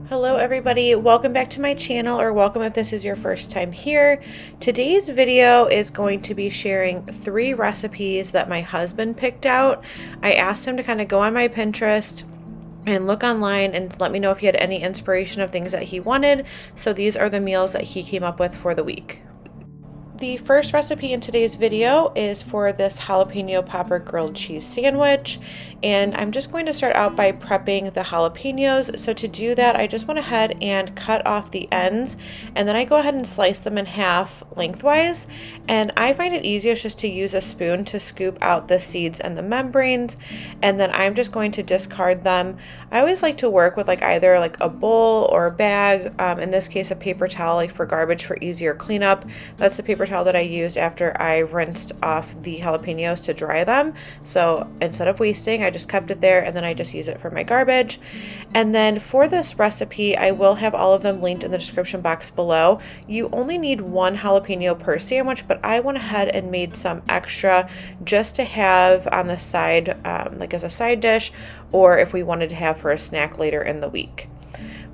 Hello everybody, welcome back to my channel, or welcome if this is your first time here. Today's video is going to be sharing 3 recipes that my husband picked out. I asked him to kind of go on my Pinterest and look online and let me know if he had any inspiration of things that he wanted. So these are the meals that he came up with for the week. The first recipe in today's video is for this jalapeno popper grilled cheese sandwich, and I'm just going to start out by prepping the jalapenos. So to do that, I just went ahead and cut off the ends, and then I go ahead and slice them in half lengthwise, and I find it easiest just to use a spoon to scoop out the seeds and the membranes, and then I'm just going to discard them. I always like to work with either a bowl or a bag, in this case a paper towel for garbage for easier cleanup. That's the paper towel that I used after I rinsed off the jalapenos to dry them. So instead of wasting, I just kept it there and then I just use it for my garbage. And then for this recipe, I will have all of them linked in the description box below. You only need 1 jalapeno per sandwich, but I went ahead and made some extra just to have on the side, as a side dish, or if we wanted to have for a snack later in the week.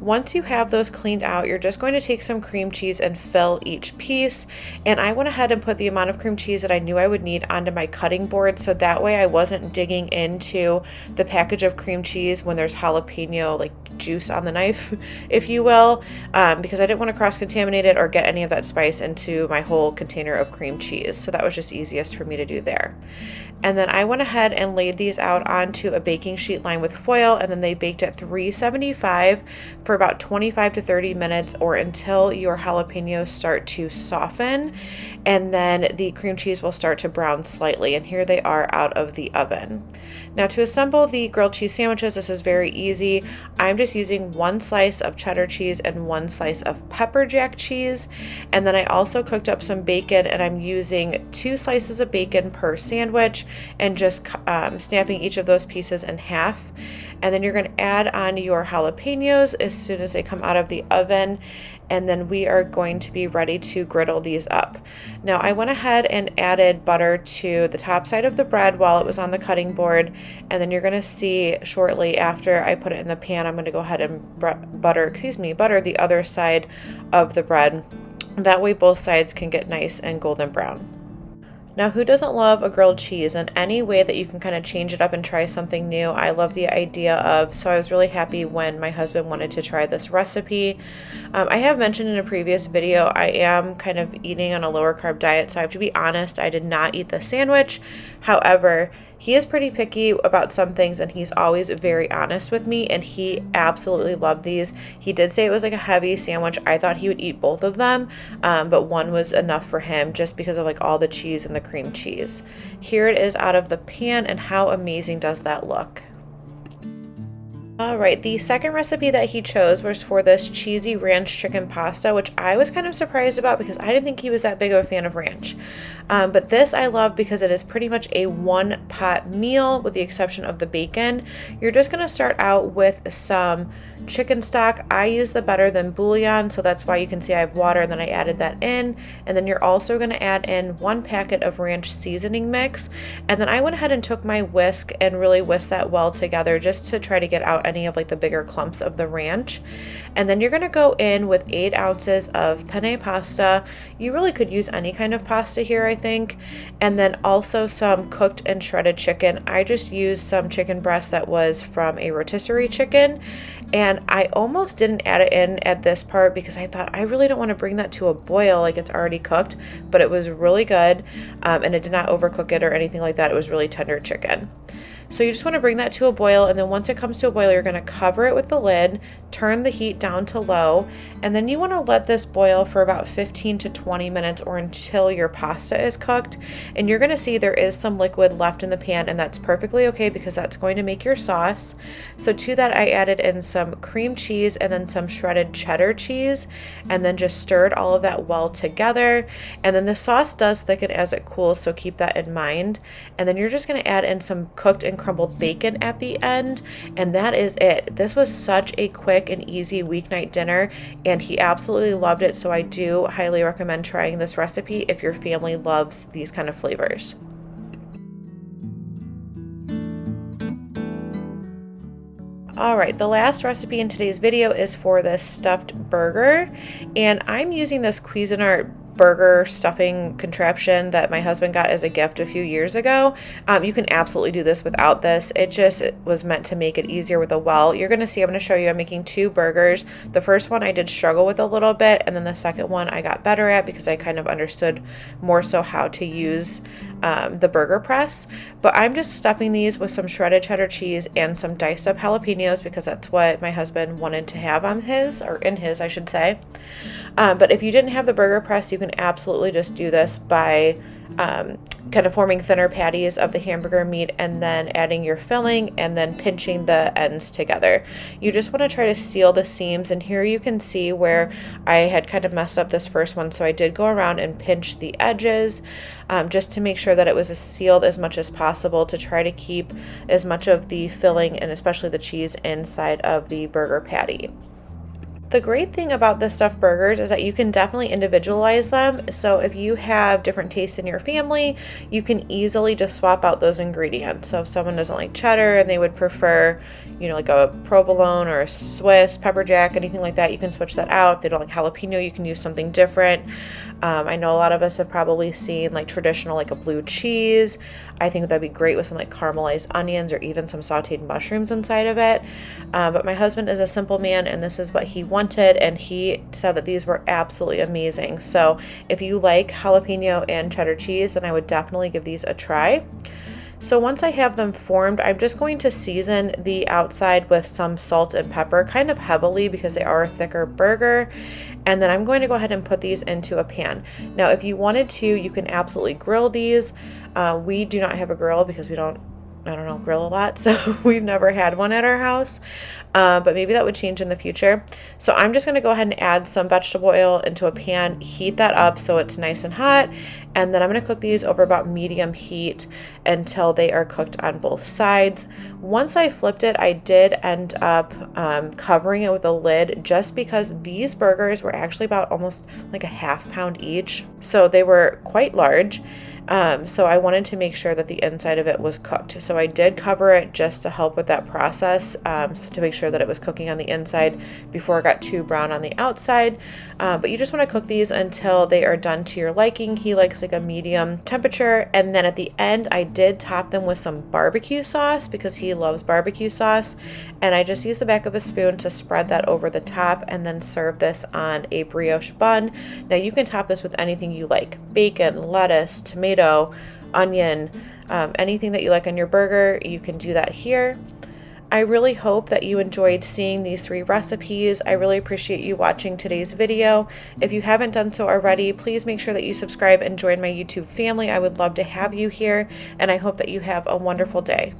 Once you have those cleaned out, you're just going to take some cream cheese and fill each piece. And I went ahead and put the amount of cream cheese that I knew I would need onto my cutting board, so that way I wasn't digging into the package of cream cheese when there's jalapeno juice on the knife, if you will, because I didn't want to cross-contaminate it or get any of that spice into my whole container of cream cheese. So that was just easiest for me to do there. And then I went ahead and laid these out onto a baking sheet lined with foil, and then they baked at 375 for about 25 to 30 minutes, or until your jalapenos start to soften, and then the cream cheese will start to brown slightly. And here they are out of the oven. Now to assemble the grilled cheese sandwiches, this is very easy. I'm just using 1 slice of cheddar cheese and 1 slice of pepper jack cheese. And then I also cooked up some bacon, and I'm using 2 slices of bacon per sandwich and just snapping each of those pieces in half. And then you're going to add on your jalapenos as soon as they come out of the oven, and then we are going to be ready to griddle these up. Now I went ahead and added butter to the top side of the bread while it was on the cutting board, and then you're going to see shortly after I put it in the pan, I'm going to go ahead and butter the other side of the bread. That way both sides can get nice and golden brown. Now, who doesn't love a grilled cheese? And any way that you can kind of change it up and try something new, I love the idea of. So I was really happy when my husband wanted to try this recipe. I have mentioned in a previous video, I am kind of eating on a lower carb diet, so I have to be honest, I did not eat the sandwich. However, he is pretty picky about some things, and he's always very honest with me, and he absolutely loved these. He did say it was a heavy sandwich. I thought he would eat both of them, but one was enough for him just because of all the cheese and the cream cheese. Here it is out of the pan, and how amazing does that look? Alright, the second recipe that he chose was for this cheesy ranch chicken pasta, which I was kind of surprised about because I didn't think he was that big of a fan of ranch. But this I love because it is pretty much a 1-pot meal with the exception of the bacon. You're just going to start out with some chicken stock. I use the better than bouillon, so that's why you can see I have water, and then I added that in. And then you're also going to add in 1 packet of ranch seasoning mix. And then I went ahead and took my whisk and really whisked that well together just to try to get out any of the bigger clumps of the ranch. And then you're going to go in with 8 ounces of penne pasta. You really could use any kind of pasta here, I think. And then also some cooked and shredded chicken. I just used some chicken breast that was from a rotisserie chicken, and I almost didn't add it in at this part because I thought I really don't want to bring that to a boil, it's already cooked, but it was really good, and it did not overcook it or anything like that. It was really tender chicken. So you just want to bring that to a boil, and then once it comes to a boil, you're going to cover it with the lid, turn the heat down to low, and then you want to let this boil for about 15 to 20 minutes or until your pasta is cooked. And you're going to see there is some liquid left in the pan, and that's perfectly okay because that's going to make your sauce. So to that, I added in some cream cheese and then some shredded cheddar cheese, and then just stirred all of that well together. And then the sauce does thicken as it cools, so keep that in mind. And then you're just going to add in some cooked and crumbled bacon at the end, and that is it. This was such a quick and easy weeknight dinner, and he absolutely loved it, so I do highly recommend trying this recipe if your family loves these kind of flavors. All right, the last recipe in today's video is for this stuffed burger, and I'm using this Cuisinart burger stuffing contraption that my husband got as a gift a few years ago. You can absolutely do this without this. It was meant to make it easier with a well. You're gonna see, I'm gonna show you, I'm making 2 burgers. The first one I did struggle with a little bit, and then the second one I got better at because I kind of understood more so how to use the burger press. But I'm just stuffing these with some shredded cheddar cheese and some diced up jalapenos because that's what my husband wanted to have on his, or in his, I should say. But if you didn't have the burger press, you can absolutely just do this by kind of forming thinner patties of the hamburger meat and then adding your filling and then pinching the ends together. You just want to try to seal the seams, and here you can see where I had kind of messed up this first one, so I did go around and pinch the edges just to make sure that it was as sealed as much as possible to try to keep as much of the filling and especially the cheese inside of the burger patty. The great thing about the stuffed burgers is that you can definitely individualize them. So if you have different tastes in your family, you can easily just swap out those ingredients. So if someone doesn't like cheddar and they would prefer, like a provolone or a Swiss, pepper jack, anything like that, you can switch that out. If they don't like jalapeno, you can use something different. I know a lot of us have probably seen like traditional, like a blue cheese. I think that'd be great with some like caramelized onions or even some sauteed mushrooms inside of it. But my husband is a simple man, and this is what he wanted, and he said that these were absolutely amazing. So if you like jalapeno and cheddar cheese, then I would definitely give these a try. So once I have them formed, I'm just going to season the outside with some salt and pepper, kind of heavily because they are a thicker burger. And then I'm going to go ahead and put these into a pan. Now, if you wanted to, you can absolutely grill these. We do not have a grill because we don't, grill a lot, so we've never had one at our house, but maybe that would change in the future. So I'm just going to go ahead and add some vegetable oil into a pan, heat that up so it's nice and hot, and then I'm going to cook these over about medium heat until they are cooked on both sides. Once I flipped it, I did end up covering it with a lid just because these burgers were actually about almost like a half pound each, so they were quite large. So I wanted to make sure that the inside of it was cooked. So I did cover it just to help with that process, so to make sure that it was cooking on the inside before it got too brown on the outside. But you just want to cook these until they are done to your liking. He likes like a medium temperature. And then at the end, I did top them with some barbecue sauce because he loves barbecue sauce. And I just used the back of a spoon to spread that over the top and then serve this on a brioche bun. Now you can top this with anything you like: bacon, lettuce, tomato, onion, anything that you like on your burger, you can do that here. I really hope that you enjoyed seeing these 3 recipes. I really appreciate you watching today's video. If you haven't done so already, please make sure that you subscribe and join my YouTube family. I would love to have you here, and I hope that you have a wonderful day.